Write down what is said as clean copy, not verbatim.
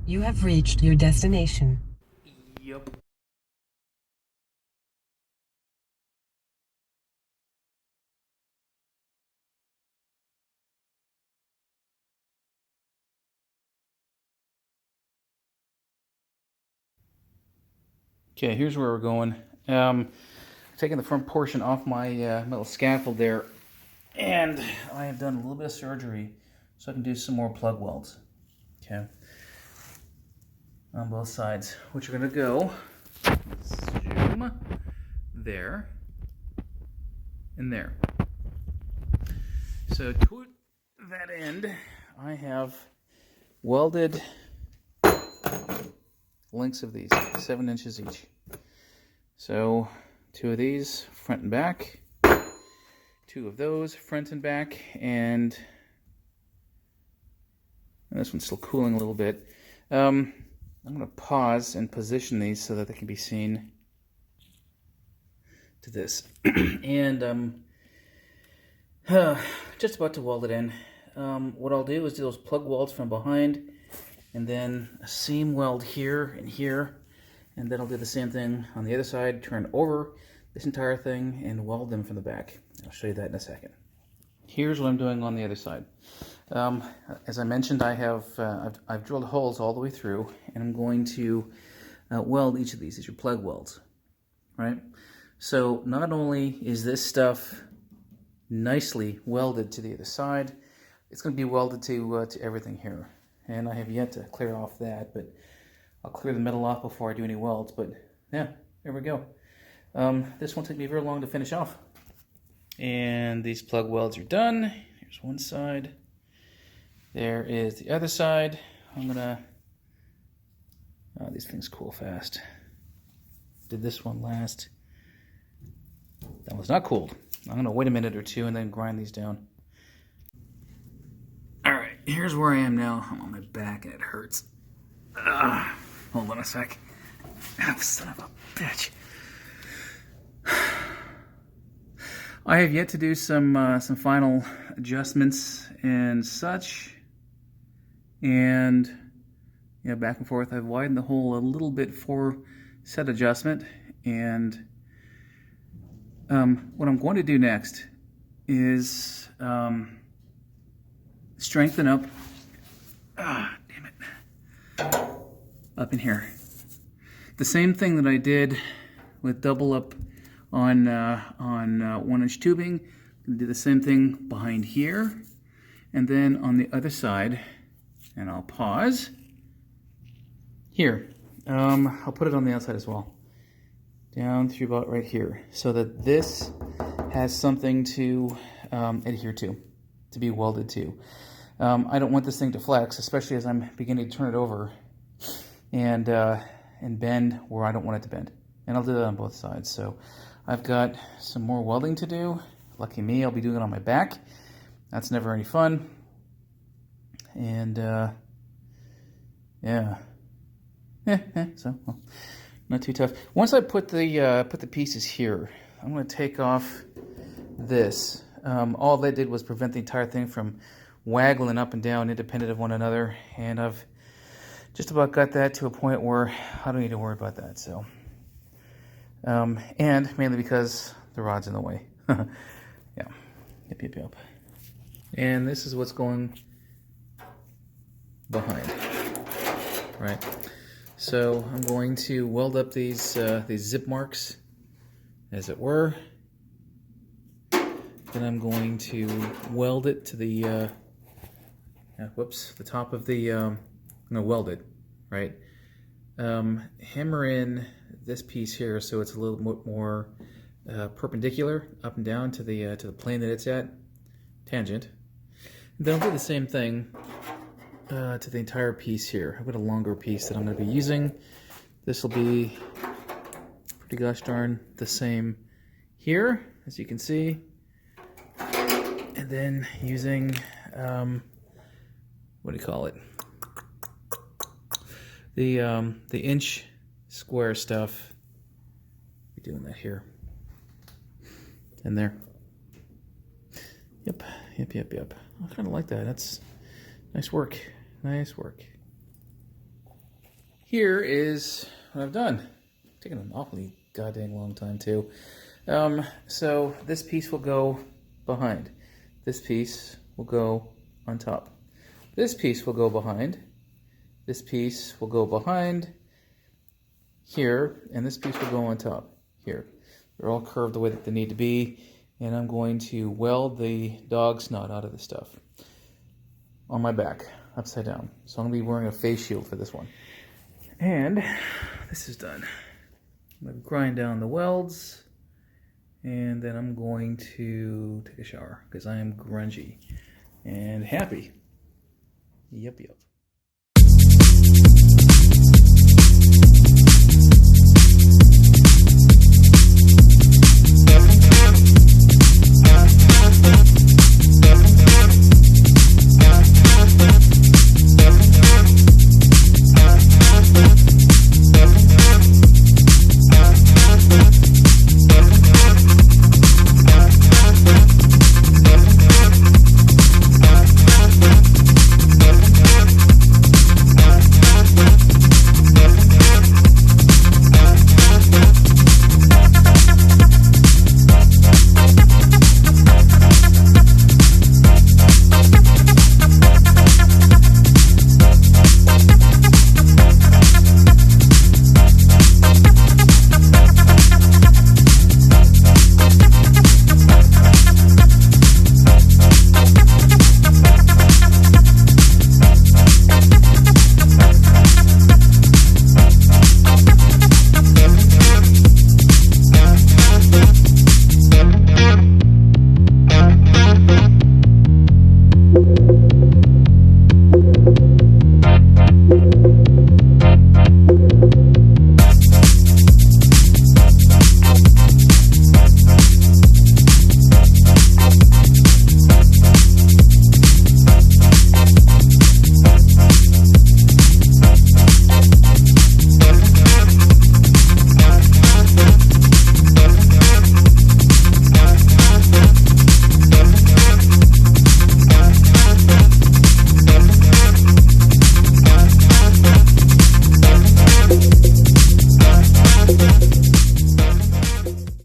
You have reached your destination. Yep. Okay, here's where we're going. Taking the front portion off my metal scaffold there, and I have done a little bit of surgery so I can do some more plug welds. Okay, on both sides, which are going to go zoom there and there. So to that end, I have welded lengths of these, 7 inches each. So 2 of these, front and back, 2 of those, front and back, and this one's still cooling a little bit. I'm going to pause and position these so that they can be seen to this. And just about to weld it in. What I'll do is do those plug welds from behind, and then a seam weld here and here, and then I'll do the same thing on the other side, turn over this entire thing and weld them from the back. I'll show you that in a second. Here's what I'm doing on the other side. As I mentioned, I've drilled holes all the way through, and I'm going to weld each of these. These are plug welds, right? So not only is this stuff nicely welded to the other side, it's going to be welded to everything here. And I have yet to clear off that, but I'll clear the metal off before I do any welds. But yeah, there we go. This won't take me very long to finish off. And these plug welds are done. Here's one side. There is the other side. I'm gonna, oh, these things cool fast. Did this one last. That was not cooled. I'm gonna wait a minute or two and then grind these down. All right, here's where I am now. I'm on my back and it hurts. Hold on a sec. Oh, son of a bitch. I have yet to do some final adjustments and such, and yeah, back and forth. I've widened the hole a little bit for set adjustment, and what I'm going to do next is strengthen up. Damn it! Up in here, the same thing that I did with double up on 1-inch tubing. I'm gonna do the same thing behind here, and then on the other side, and I'll pause here. I'll put it on the outside as well, down through about right here, so that this has something to adhere to be welded to. I don't want this thing to flex, especially as I'm beginning to turn it over and bend where I don't want it to bend. And I'll do that on both sides. So I've got some more welding to do. Lucky me, I'll be doing it on my back. That's never any fun. And yeah. So well, not too tough. Once I put the pieces here, I'm going to take off this. All that did was prevent the entire thing from waggling up and down independent of one another, and I've just about got that to a point where I don't need to worry about that. So, and mainly because the rod's in the way. Yeah, yep. And this is what's going behind, right? So I'm going to weld up these zip marks, as it were. Then I'm going to weld it to the the top of the. I'm gonna weld it, right? Hammer in this piece here so it's a little bit more perpendicular up and down to the plane that it's at, tangent. And then I'll do the same thing to the entire piece here. I've got a longer piece that I'm going to be using. This will be pretty gosh darn the same here, as you can see. And then using, what do you call it? The inch square stuff. We're doing that here and there. Yep. I kind of like that. That's nice work. Nice work. here is what I've done. It's taken an awfully goddamn long time too. So this piece will go behind. This piece will go on top. This piece will go behind. This piece will go behind here, and this piece will go on top here. They're all curved the way that they need to be, and I'm going to weld the dog snot out of the stuff on my back, upside down. So I'm going to be wearing a face shield for this one. And this is done. I'm going to grind down the welds, and then I'm going to take a shower because I am grungy and happy. Yep.